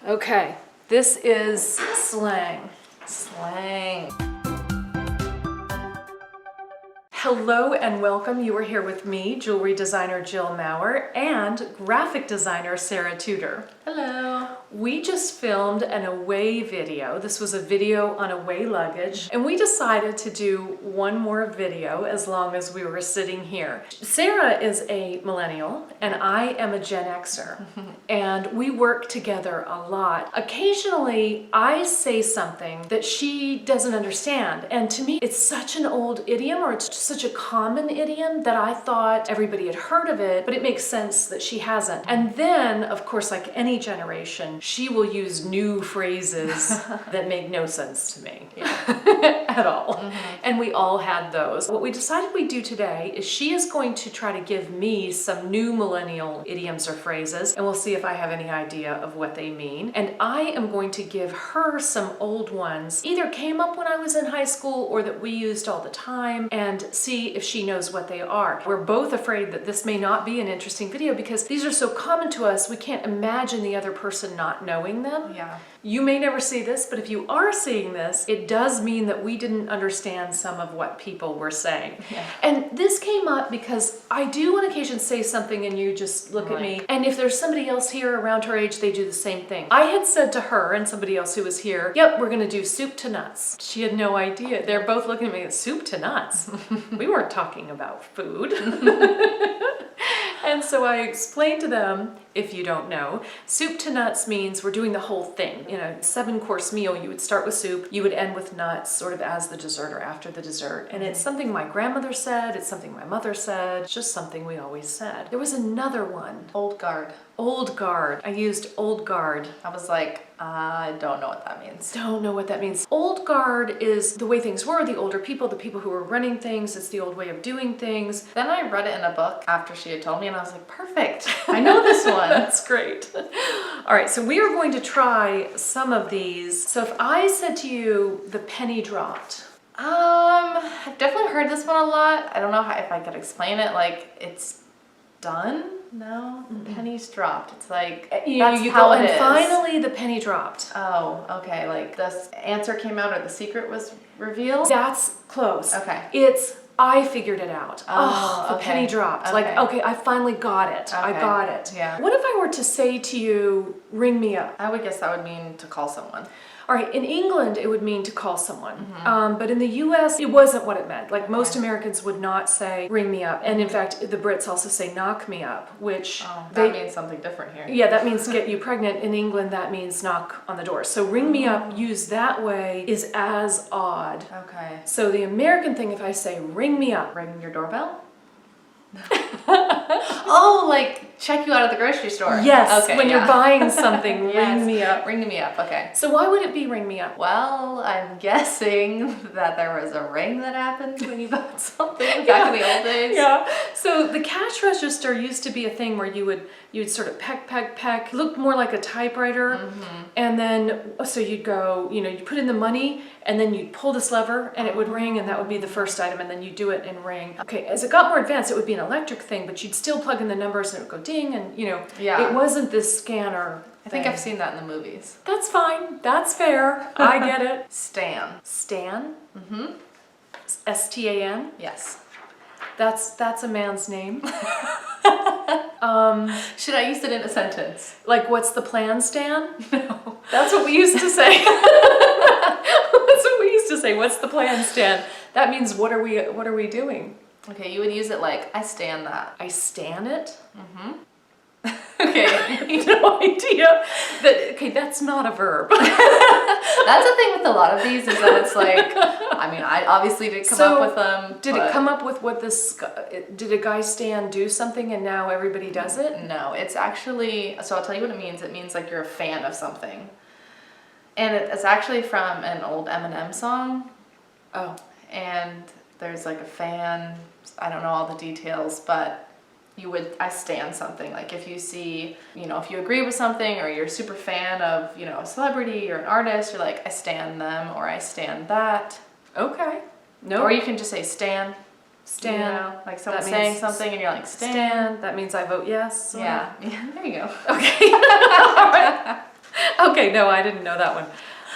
Okay, this is slang. Slang. Hello and welcome. You are here with me, jewelry designer Jill Maurer, and graphic designer Sarah Tudor. Hello. We just filmed an away video. This was a video on away luggage, and we decided to do one more video as long as we were sitting here. Sarah is a millennial, and I am a Gen-Xer, and we work together a lot. Occasionally, I say something that she doesn't understand, and to me, it's such an old idiom, or it's such a common idiom that I thought everybody had heard of it, but it makes sense that she hasn't. And then, of course, like any generation, she will use new phrases that make no sense to me at all. And we all had those. What we decided we'd do today is she is going to try to give me some new millennial idioms or phrases, and we'll see if I have any idea of what they mean. And I am going to give her some old ones, either came up when I was in high school or that we used all the time, and see if she knows what they are. We're both afraid that this may not be an interesting video because these are so common to us, we can't imagine the other person not knowing them. Yeah. You may never see this, but if you are seeing this, it does mean that we didn't understand some of what people were saying. Yeah. And this came up because I do on occasion say something and you just look at me, and if there's somebody else here around her age, they do the same thing. I had said to her and somebody else who was here, yep, we're gonna do soup to nuts. She had no idea. They're both looking at me, soup to nuts? We weren't talking about food. And so I explained to them, if you don't know, soup to nuts means we're doing the whole thing. In a 7-course meal, you would start with soup, you would end with nuts, sort of as the dessert or after the dessert. And it's something my grandmother said, it's something my mother said, it's just something we always said. There was another one. Old guard. Old guard. I used old guard. I was like, I don't know what that means. Don't know what that means. Old guard is the way things were, the older people, the people who were running things, it's the old way of doing things. Then I read it in a book after she had told me and I was like, perfect, I know this one. That's great. All right, so we are going to try some of these. So if I said to you, the penny dropped. I've definitely heard this one a lot. I don't know if I could explain it, like it's done? No, the penny's dropped. It's like, that's how it is. Finally the penny dropped. Oh, okay, like the answer came out or the secret was revealed? That's close. Okay. It's, I figured it out. Oh, the okay. penny dropped. Okay. Like, okay, I finally got it. Okay. I got it. Yeah. What if I were to say to you, ring me up? I would guess that would mean to call someone. All right, in England, it would mean to call someone. But in the US, it wasn't what it meant. Like most Americans would not say, ring me up. And in fact, the Brits also say, knock me up, which that means something different here. Yeah, that means get you pregnant. In England, that means knock on the door. So ring me up, used that way, is as odd. Okay. So the American thing, if I say, ring me up. Ring your doorbell? Oh, like check you out at the grocery store. Yes, okay, when you're buying something, ring me up. Ring me up, okay. So why would it be ring me up? Well, I'm guessing that there was a ring that happened when you bought something back in the old days. Yeah. So the cash register used to be a thing where you'd sort of peck, peck, peck. It looked more like a typewriter. And then, so you'd go, you'd put in the money and then you'd pull this lever and it would ring and that would be the first item and then you do it and ring. Okay, as it got more advanced, it would be an electric thing, but you'd still plug in the numbers and it would go ding and, it wasn't this scanner I think I've seen that in the movies. That's fine. That's fair. I get it. Stan. Stan? S-T-A-N? Yes. That's a man's name. Should I use it in a sentence? Like, what's the plan, Stan? No. That's what we used to say. That's what we used to say. What's the plan, Stan? That means what are we doing? Okay, you would use it like, I stan that. I stan it? Okay. No idea. That's not a verb. That's the thing with a lot of these is that it's like, I mean, I obviously didn't come up with them. Did it come up with what this, did a guy Stan do something and now everybody does it? No, it's actually, so I'll tell you what it means. It means like you're a fan of something. And it's actually from an old Eminem song. Oh. And there's like a fan, I don't know all the details, but I stan something. Like if you see, if you agree with something or you're a super fan of, a celebrity or an artist, you're like, I stan them or I stan that. Okay. No. Or you can just say stan. Stan. Like someone's saying something and you're like, stan. That means I vote yes. Yeah. There you go. Okay. Okay, no, I didn't know that one.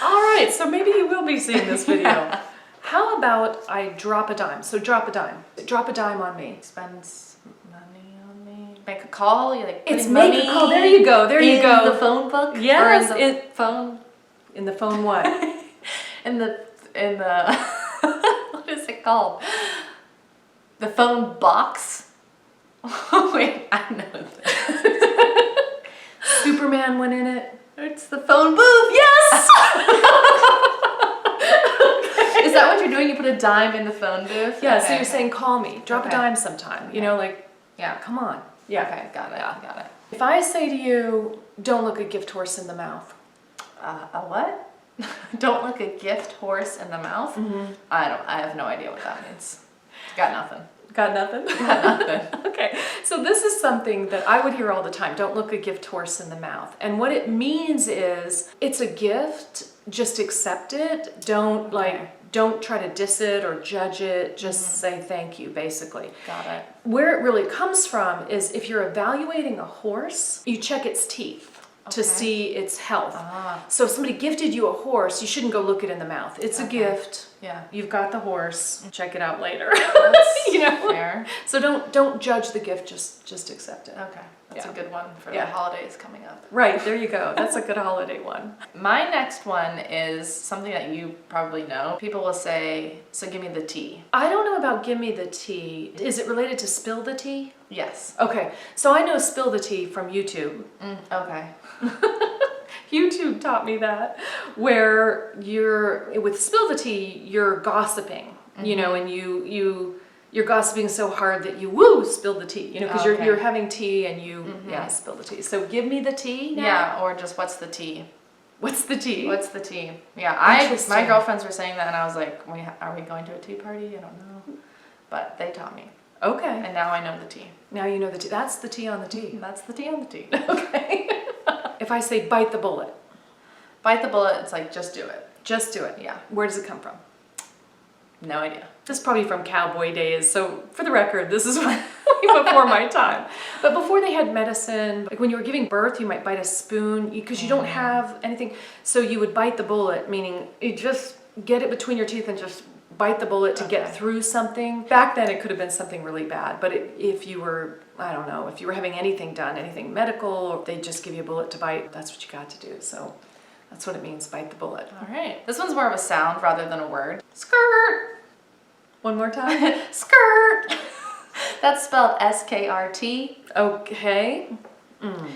All right, so maybe you will be seeing this video. How about I drop a dime? So drop a dime. Drop a dime on me. Spends money on me. Make a call. You like It's putting make money a call. There you go. There you go. In the phone book. Yes, Or in the phone. In the phone what? in the what is it called? The phone box. Wait, I know this. Superman went in it. It's the phone booth. Yes. Is that what you're doing? You put a dime in the phone booth? Yeah. Okay, So you're saying call me. Drop a Okay. dime sometime. You know, like Yeah. come on. Yeah. Okay, got it. Yeah. Got it. If I say to you, don't look a gift horse in the mouth. A what? Don't look a gift horse in the mouth? Mm-hmm. I have no idea what that means. Got nothing. Got nothing? Got nothing. Okay, so this is something that I would hear all the time. Don't look a gift horse in the mouth. And what it means is it's a gift, just accept it. Don't don't try to diss it or judge it. Just say thank you, basically. Got it. Where it really comes from is if you're evaluating a horse, you check its teeth to Okay. see its health. Ah. So if somebody gifted you a horse, you shouldn't go look it in the mouth. It's a Okay. gift. Yeah. You've got the horse. Check it out later. That's You know? fair. So don't judge the gift, just accept it. Okay. That's Yeah. a good one for Yeah. the holidays coming up. Right, there you go. That's a good holiday one. My next one is something that you probably know. People will say, so give me the tea. I don't know about give me the tea. Is it related to spill the tea? Yes. Okay, so I know spill the tea from YouTube. Okay. YouTube taught me that, where with spill the tea, you're gossiping, you know, and you're gossiping so hard that you spilled the tea, you know, because Okay. you're having tea and spill the tea. So give me the tea now. Yeah, or just what's the tea? What's the tea? What's the tea? Yeah, Interesting. my girlfriends were saying that, and I was like, are we going to a tea party? I don't know, but they taught me, Okay. and now I know the tea. Now you know the tea. That's the tea on the tea. That's the tea on the tea. Okay. If I say bite the bullet, Bite the bullet. It's like just do it. just do it. Yeah. Where does it come from? No idea. This is probably from cowboy days. So for the record, this is way before my time. But before they had medicine, like when you were giving birth, you might bite a spoon because you don't have anything. So you would bite the bullet, meaning you just get it between your teeth and just bite the bullet to get Okay. through something. Back then it could have been something really bad, but if you were, I don't know, if you were having anything done, anything medical, or they just give you a bullet to bite, that's what you got to do. So that's what it means, bite the bullet. All right. This one's more of a sound rather than a word. Skrrrt. One more time. Skrrrt. That's spelled S-K-R-T. Okay.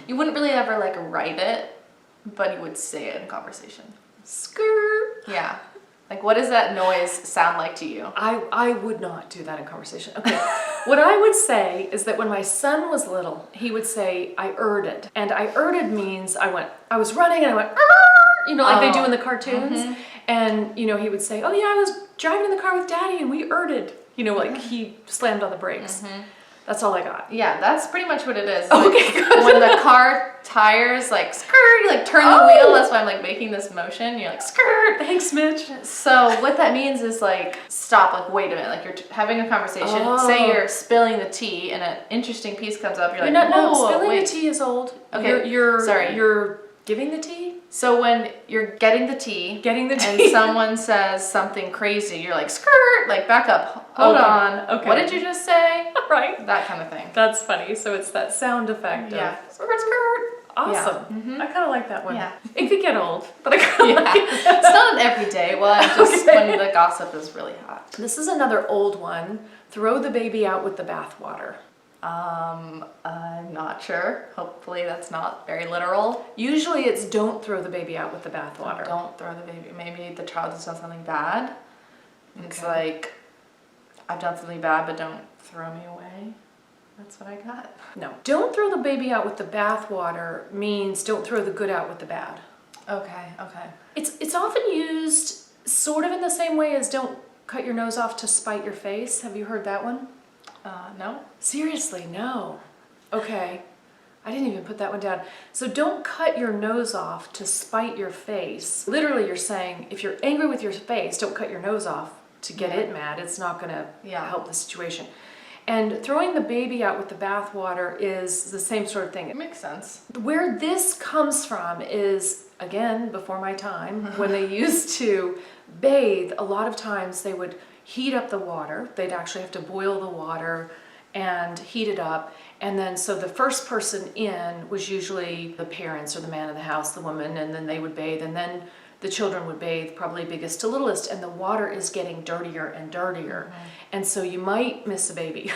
You wouldn't really ever like write it, but you would say it in conversation. Skrrrt. Yeah. Like, what does that noise sound like to you? I would not do that in conversation. Okay. What I would say is that when my son was little, he would say, I erded. And I erded means I was running and I went, "Arr!" you know, like they do in the cartoons. And, you know, he would say, oh yeah, I was driving in the car with Daddy and we erded. You know, like he slammed on the brakes. That's all I got. Yeah, that's pretty much what it is. Okay, Like, good. when the car tires, like, skrrrt, you like turn the wheel, that's why I'm like making this motion. You're like, skrrrt. Thanks, Mitch. So what that means is like, stop, like, wait a minute, like you're having a conversation. Oh. Say you're spilling the tea and an interesting piece comes up, you're like, No, whoa, spilling wait. the tea is old. Okay, Sorry. sorry. You're giving the tea? So when you're getting the tea, Getting the and tea. someone says something crazy, you're like, skrrrt, like back up, hold Okay, on. okay. What did you just say? Right. That kind of thing. That's funny. So it's that sound effect Yeah. of skrrt, skrrt. Awesome. Yeah. I kind of like that one. Yeah. It could get old, but I kind of Yeah. like it. It's not an everyday one, just Okay. when the gossip is really hot. This is another old one. Throw the baby out with the bathwater. I'm not sure. Hopefully that's not very literal. Usually it's don't throw the baby out with the bathwater. Don't throw the baby. Maybe the child has done something bad. It's Okay. like, I've done something bad, but don't throw me away. That's what I got. No. Don't throw the baby out with the bathwater means don't throw the good out with the bad. Okay, okay. It's often used sort of in the same way as don't cut your nose off to spite your face. Have you heard that one? No? Seriously, no. Okay. I didn't even put that one down. So don't cut your nose off to spite your face. Literally, you're saying if you're angry with your face, don't cut your nose off to get it mad. It's not going to help the situation. And throwing the baby out with the bathwater is the same sort of thing. It makes sense. Where this comes from is again, before my time, when they used to bathe, a lot of times they would heat up the water. They'd actually have to boil the water and heat it up. And then, so the first person in was usually the parents or the man of the house, the woman, and then they would bathe. And then the children would bathe, probably biggest to littlest, and the water is getting dirtier and dirtier. And so you might miss a baby.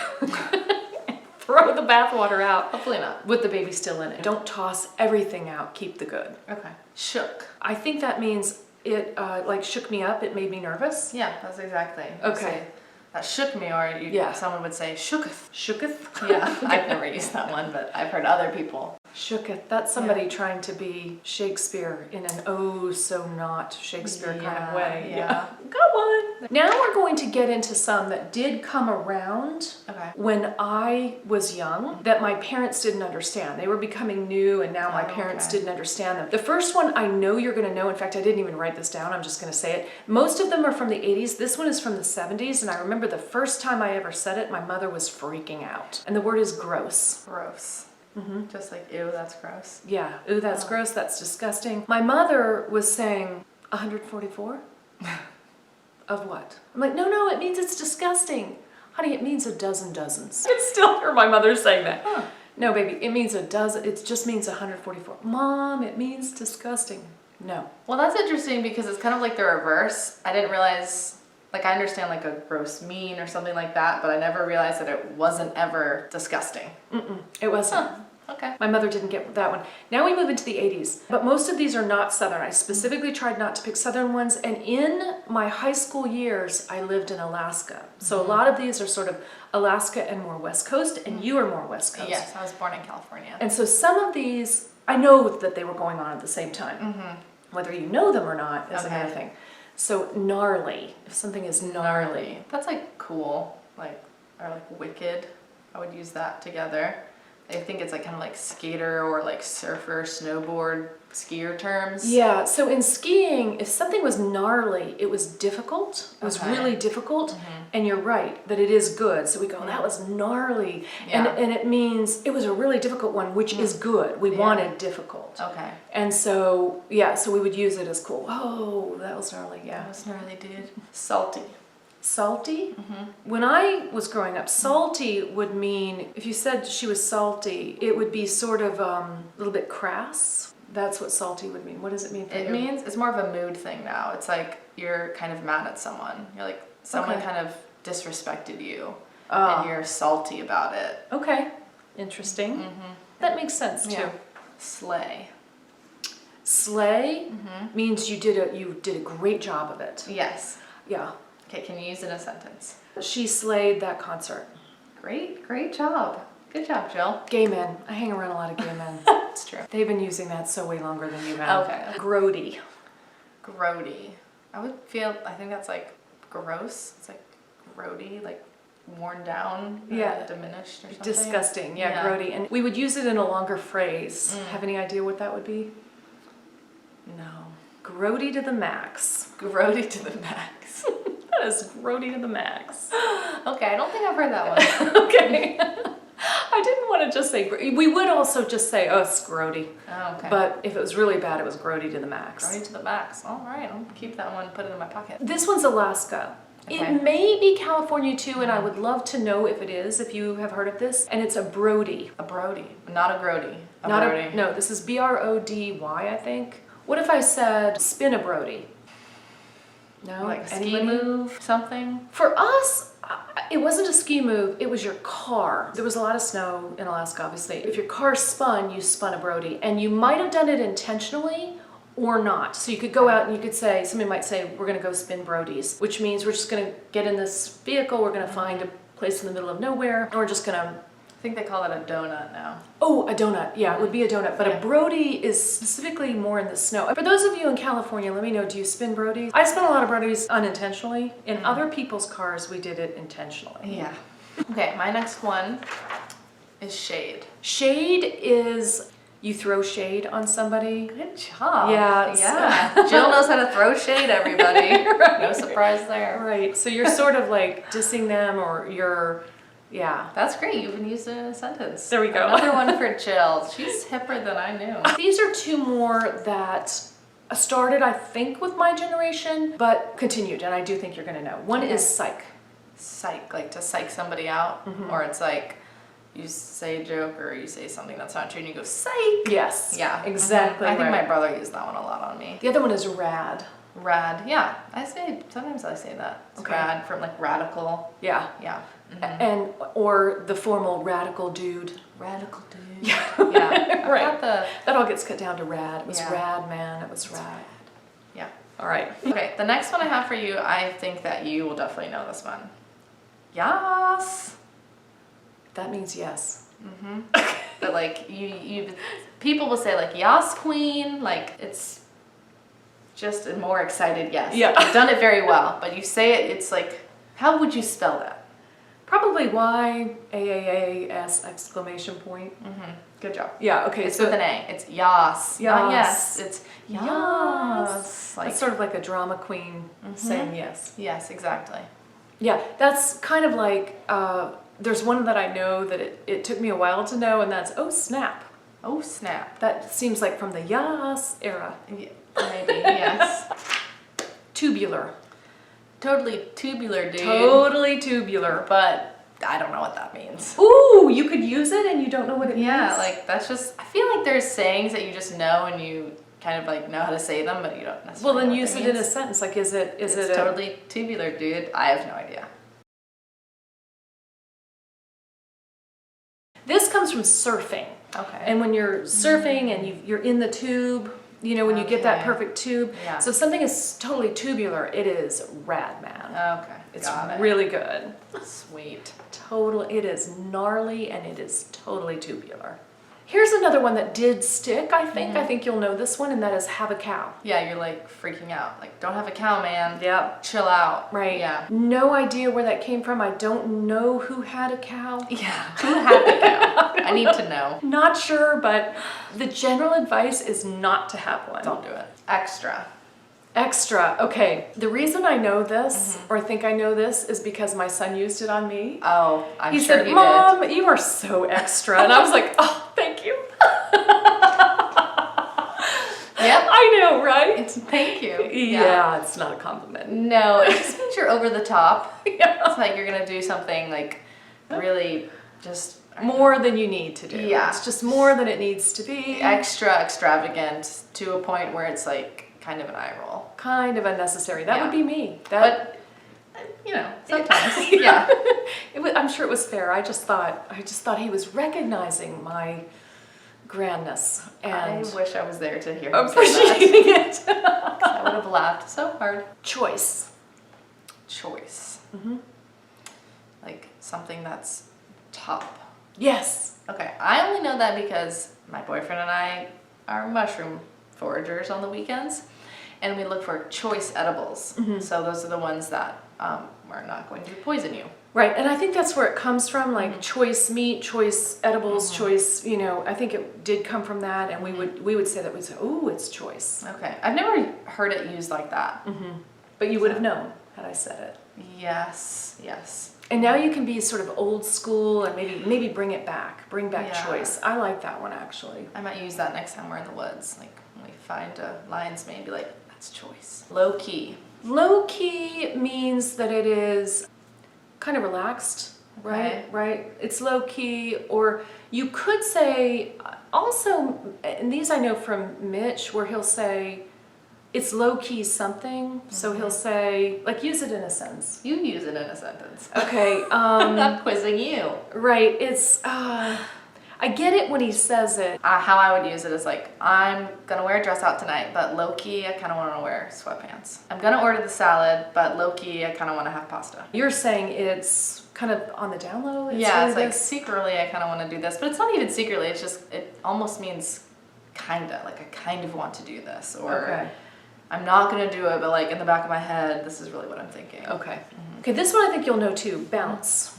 Throw the bathwater out. Hopefully not. With the baby still in it. Don't toss everything out, keep the good. Okay. Shook. I think that means it like shook me up, it made me nervous. Yeah, that's exactly. Okay. That shook me, or someone would say shooketh. Shooketh? Yeah, I've never used that one, but I've heard other people. Shooketh. That's somebody trying to be Shakespeare in an oh so not Shakespeare kind of way. Yeah. Go on. Now we're going to get into some that did come around when I was young that my parents didn't understand. They were becoming new and now my parents didn't understand them. The first one I know you're going to know. In fact, I didn't even write this down. I'm just going to say it. Most of them are from the 80s. This one is from the 70s, and I remember the first time I ever said it, my mother was freaking out. And the word is gross. Gross. Just like, ew, that's gross. Yeah, ooh, that's gross, that's disgusting. My mother was saying, 144? Of what? I'm like, no, it means it's disgusting. Honey, it means a dozen dozens. I still hear my mother saying that. No, baby, it means a dozen, it just means 144. Mom, it means disgusting. No. Well, that's interesting because it's kind of like the reverse. I didn't realize, like I understand like a gross mean or something like that, but I never realized that it wasn't ever disgusting. It wasn't. Okay. My mother didn't get that one. Now we move into the 80s, but most of these are not Southern. I specifically tried not to pick Southern ones, and in my high school years, I lived in Alaska. So a lot of these are sort of Alaska and more West Coast, and you are more West Coast. Yes, I was born in California. And so some of these, I know that they were going on at the same time. Whether you know them or not is another thing. So gnarly, if something is gnarly. That's like cool, like, or like wicked. I would use that together. I think it's like kind of like skater or like surfer, snowboard, skier terms. Yeah, so in skiing, if something was gnarly, it was difficult. It was really difficult. And you're right, that it is good. So we go, that was gnarly. Yeah. And it means it was a really difficult one, which is good. We wanted difficult. Okay. And so, yeah, so we would use it as cool. Oh, that was gnarly, yeah. That was gnarly, dude. Salty. Salty? When I was growing up, salty would mean, if you said she was salty, it would be sort of a little bit crass. That's what salty would mean. What does it mean for you? It means, it's more of a mood thing now. It's like you're kind of mad at someone. You're like, someone kind of disrespected you and you're salty about it. Okay, interesting. That makes sense too. Yeah. Slay. Slay means you did a great job of it. Yes. Yeah. Okay, can you use it in a sentence? She slayed that concert. Great job. Good job, Jill. Gay men. I hang around a lot of gay men. It's true. They've been using that so way longer than you have. Okay. Grody. Grody. I think that's like gross. It's like grody, like worn down, diminished or something. Disgusting, grody. And we would use it in a longer phrase. Have any idea what that would be? No. Grody to the max. Grody to the max. That is grody to the max. Okay, I don't think I've heard that one. Okay. I didn't want to just say, we would also just say, oh, it's grody. Oh, okay. But if it was really bad, it was grody to the max. Grody to the max. All right, I'll keep that one, put it in my pocket. This one's Alaska. Okay. It may be California too, and I would love to know if it is, if you have heard of this. And it's a brody. A brody. Not a grody. No, this is Brody, I think. What if I said spin a brody? No? Like a ski move, something? For us, it wasn't a ski move, it was your car. There was a lot of snow in Alaska, obviously. If your car spun, you spun a brody. And you might have done it intentionally or not. So you could go out and you could say, somebody might say, we're gonna go spin brodies, which means we're just gonna get in this vehicle, we're gonna find a place in the middle of nowhere, and we're just gonna... I think they call it a donut now. Oh, a donut. Yeah, it would be a donut. But a brody is specifically more in the snow. For those of you in California, let me know, do you spin brodies? I spin a lot of brodies unintentionally. In other people's cars, we did it intentionally. Yeah. Okay, my next one is shade. Shade is you throw shade on somebody. Good job. Yeah. Jill knows how to throw shade, everybody. Right. No surprise there. Right. So you're sort of like dissing them, or you're... Yeah. That's great. You can use it in a sentence. There we go. Another one for Jill. She's hipper than I knew. These are two more that started, I think, with my generation, but continued, and I do think you're gonna know. One is psych. Psych, like to psych somebody out, or it's like you say a joke or you say something that's not true and you go psych. Yes. Yeah. Exactly. I think right. my brother used that one a lot on me. The other one is rad. Rad. Yeah. Sometimes I say that. It's Okay. rad from like radical. Yeah. Yeah. And or the formal radical dude. Radical dude. Yeah. Yeah. Right. The, That all gets cut down to rad. It was Yeah. rad, man. It was rad. yeah. All right. Okay, the next one I have for you, I think that you will definitely know this one. Yas. That means yes. But like you people will say like yas queen, like it's just a more excited yes. Yeah. You've done it very well, but you say it, it's like, how would you spell that? Probably YAAAS exclamation point. Good job. Yeah. Okay. It's so with an A. It's yas. Not Yas. yes. It's Yas. yas. Like It's sort of like a drama queen saying yes. yes, exactly. Yeah, that's kind of like, there's one that I know that it took me a while to know, and that's, oh snap. Oh snap. That seems like from the yas era. Yeah, maybe, yes. Tubular. Totally tubular, dude. Totally tubular. But I don't know what that means. Ooh, you could use it and you don't know what it Yeah, means? like that's just, I feel like there's sayings that you just know and you kind of like know how to say them, but you don't necessarily Well, then know what use they it in a means. sentence. Like, is it It's a... totally tubular, dude. I have no idea. This comes from surfing. Okay. And when you're surfing and you're in the tube, you know, when you get that Okay. perfect tube. Yeah. So if something is totally tubular, it is rad, man. Okay. It's got it. really good. Sweet. Totally, it is gnarly and it is totally tubular. Here's another one that did stick, I think. I think you'll know this one, and that is have a cow. Yeah, you're like freaking out. Like, don't have a cow, man. Yep. Chill out. Right. Yeah. No idea where that came from. I don't know who had a cow. Yeah. Who had the cow? I need to know. Not sure, but the general advice is not to have one. Don't do it. Extra. Extra. Okay. The reason I know this, or think I know this, is because my son used it on me. Oh, I'm He sure said, he Mom, you are so extra. And I was like, oh, thank you. Yep. I know, right? Thank you. Yeah, it's not a compliment. No, it just means you're over the top. Yeah. It's like you're gonna do something like really just More than you need to do. Yeah. It's just more than it needs to be. extra extravagant to a point where it's like kind of an eye roll. Kind of unnecessary. That Yeah. would be me. That, You know, sometimes. Yeah. I'm sure it was fair. I just thought he was recognizing my grandness I and wish I was there to hear him say that. appreciating it. I would have laughed so hard. Choice. Choice. Like something that's top. Yes. Okay, I only know that because my boyfriend and I are mushroom foragers on the weekends, and we look for choice edibles. So those are the ones that are not going to poison you. Right, and I think that's where it comes from, like choice meat, choice edibles, choice, you know, I think it did come from that, and we would say that, we'd say, oh, it's choice. Okay, I've never heard it used like that. But you would have known had I said it. Yes, yes. And now you can be sort of old school and maybe bring it back, bring back Yeah. choice. I like that one actually. I might use that next time we're in the woods. Like when we find a lion's mane, be like, that's choice. Low key. Low key means that it is kind of relaxed, right? Okay. Right? It's low key, or you could say also, and these I know from Mitch, where he'll say it's low key something. So he'll say, like, use it in a sentence. You use it in a sentence. Okay. I'm not quizzing you. Right. It's I get it when he says it. How I would use it is like, I'm gonna wear a dress out tonight, but low-key, I kind of want to wear sweatpants. I'm gonna order the salad, but low-key, I kind of want to have pasta. You're saying it's kind of on the down low? Yeah, really it's like this? secretly, I kind of want to do this, but it's not even secretly. It's just, it almost means kinda, like I kind of want to do this, or Okay. I'm not gonna do it, but like in the back of my head, this is really what I'm thinking. Okay. Okay, this one I think you'll know too. Bounce.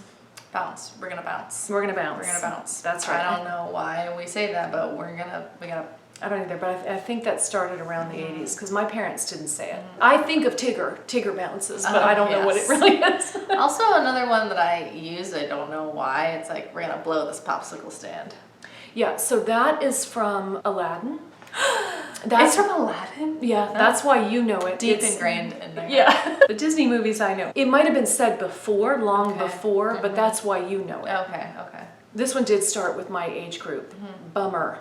Bounce. We're gonna bounce. We're gonna bounce. We're gonna bounce. That's right. I don't know why we say that, but we gotta. I don't either, but I think that started around the 80s because my parents didn't say it. I think of Tigger bounces, but I don't know what it yes. really is. Also, another one that I use, I don't know why. It's like we're gonna blow this popsicle stand. Yeah, so that is from Aladdin. It's from Aladdin? Yeah, that's why you know it. Deep It's ingrained in there. Yeah, the Disney movies I know. It might have been said before, long Okay. before, but that's why you know it. Okay, okay. This one did start with my age group. Bummer.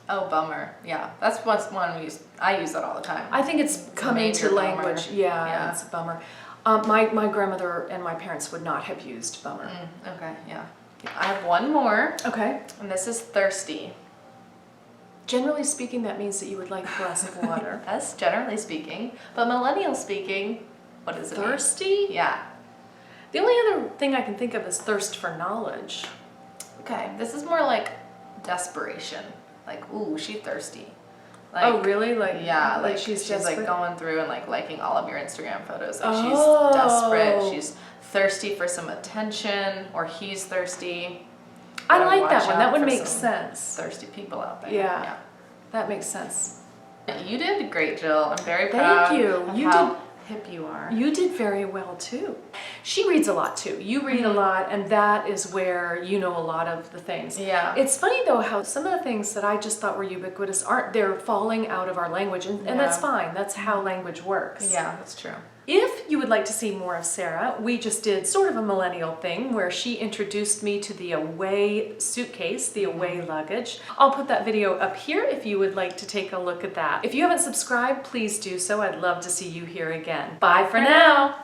Oh, bummer. Yeah, that's what's one we use. I use that all the time. I think it's coming major to bummer. language. Yeah, Yeah. it's a bummer. My grandmother and my parents would not have used bummer. Okay, yeah. I have one more, Okay. and this is thirsty. Generally speaking, that means that you would like a glass of water. That's generally speaking, but millennial speaking, what does it mean? Thirsty? Yeah. The only other thing I can think of is thirst for knowledge. Okay, this is more like desperation. Like, ooh, she thirsty. Like, Oh, really? Like yeah, like she's desperate? like going through and like liking all of your Instagram photos. Like Oh. she's desperate. She's thirsty for some attention, or he's thirsty. I Gotta like that watch one. out That would for make some sense. Thirsty people out there. Yeah. That makes sense. Yeah. You did great, Jill. I'm very proud. Thank you. Of You how did. hip you are. You did very well too. She reads a lot too. You read a lot, and that is where you know a lot of the things. Yeah. It's funny though how some of the things that I just thought were ubiquitous aren't. They're falling out of our language, and that's Yeah. fine. That's how language works. Yeah, that's true. If you would like to see more of Sarah, we just did sort of a millennial thing where she introduced me to the away suitcase, the away luggage. I'll put that video up here if you would like to take a look at that. If you haven't subscribed, please do so. I'd love to see you here again. Bye for now.